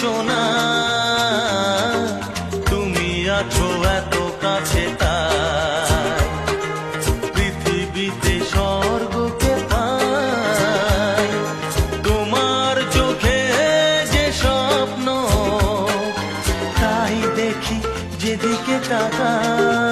সোনা, তুমি আছো এত কাছে, তাই পৃথিবীতে স্বর্গকে পাই। তোমার চোখে যে স্বপ্ন, তাই দেখি যেদিকে তাকাই।